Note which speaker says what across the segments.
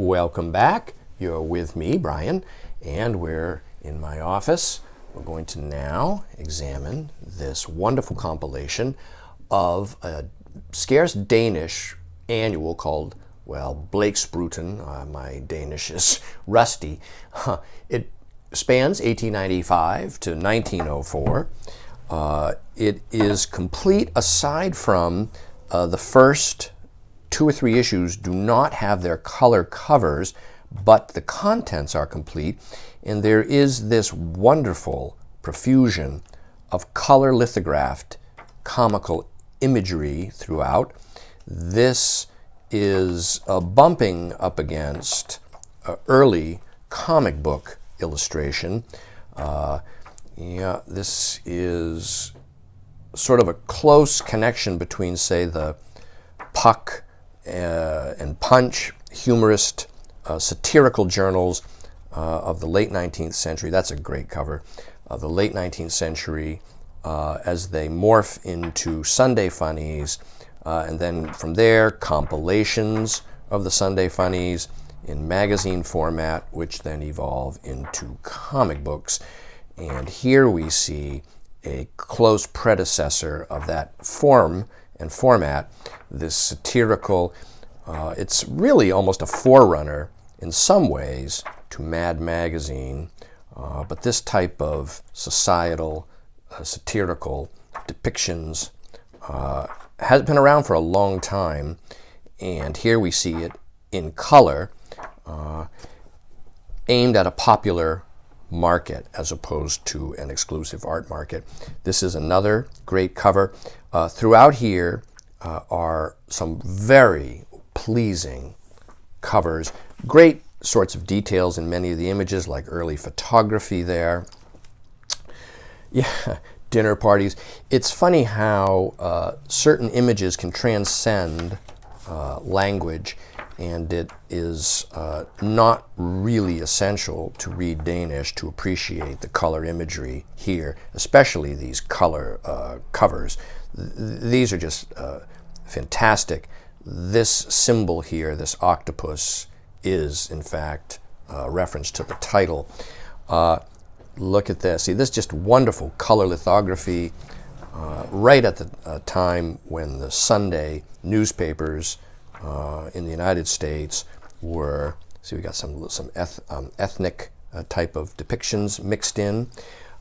Speaker 1: Welcome back. You're with me, Brian, and we're in my office. We're going to now examine this wonderful compilation of a scarce Danish annual called, well, Blaeksprutten. My Danish is rusty. It spans 1895 to 1904. It is complete aside from the first 2 or 3 issues do not have their color covers, but the contents are complete, and there is this wonderful profusion of color lithographed comical imagery throughout. This is bumping up against early comic book illustration. This is sort of a close connection between, say, the Puck and Punch humorist satirical journals of the late 19th century. That's a great cover. The late 19th century as they morph into Sunday funnies, and then from there compilations of the Sunday funnies in magazine format, which then evolve into comic books. And here we see a close predecessor of that form and format, this satirical. It's really almost a forerunner in some ways to Mad Magazine, but this type of societal, satirical depictions has been around for a long time, and here we see it in color, aimed at a popular market as opposed to an exclusive art market. This is another great cover. Throughout here are some very pleasing covers, great sorts of details in many of the images, like early photography there. Yeah, dinner parties. It's funny how certain images can transcend language, and it is not really essential to read Danish to appreciate the color imagery here, especially these color covers. These are just fantastic. This symbol here, this octopus, is in fact a reference to the title. Look at this. See, this is just wonderful color lithography right at the time when the Sunday newspapers in the United States were, see, we got some ethnic type of depictions mixed in.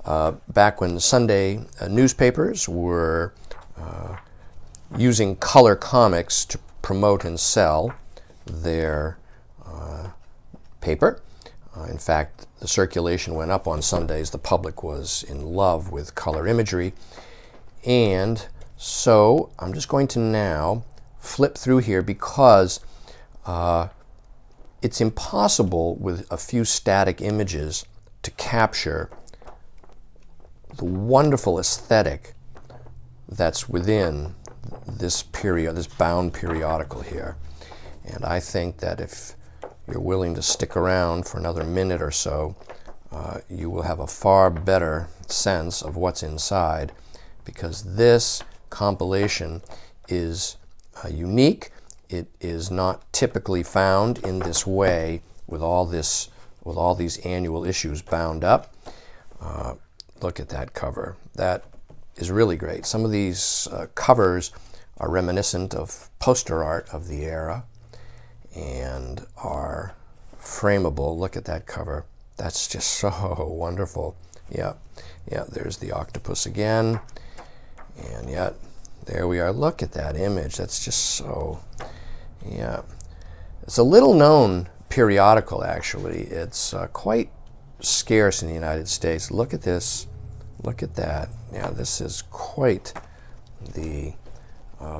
Speaker 1: Back when the Sunday newspapers were using color comics to promote and sell their paper. In fact, the circulation went up on Sundays. The public was in love with color imagery. And so I'm just going to now flip through here because it's impossible with a few static images to capture the wonderful aesthetic that's within this bound periodical here. And I think that if you're willing to stick around for another minute or so, you will have a far better sense of what's inside, because this compilation is unique. It is not typically found in this way with all these annual issues bound up. Look at that cover. That is really great. Some of these covers are reminiscent of poster art of the era and are frameable. Look at that cover. That's just so wonderful. Yeah, there's the octopus again. And yet, there we are. Look at that image. That's just so, yeah. It's a little known periodical, actually. It's quite scarce in the United States. Look at this. Look at that. Yeah, this is quite the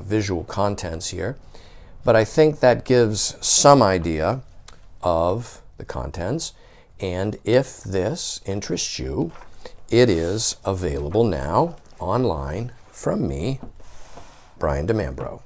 Speaker 1: visual contents here. But I think that gives some idea of the contents. And if this interests you, it is available now online from me, Brian DiMambro.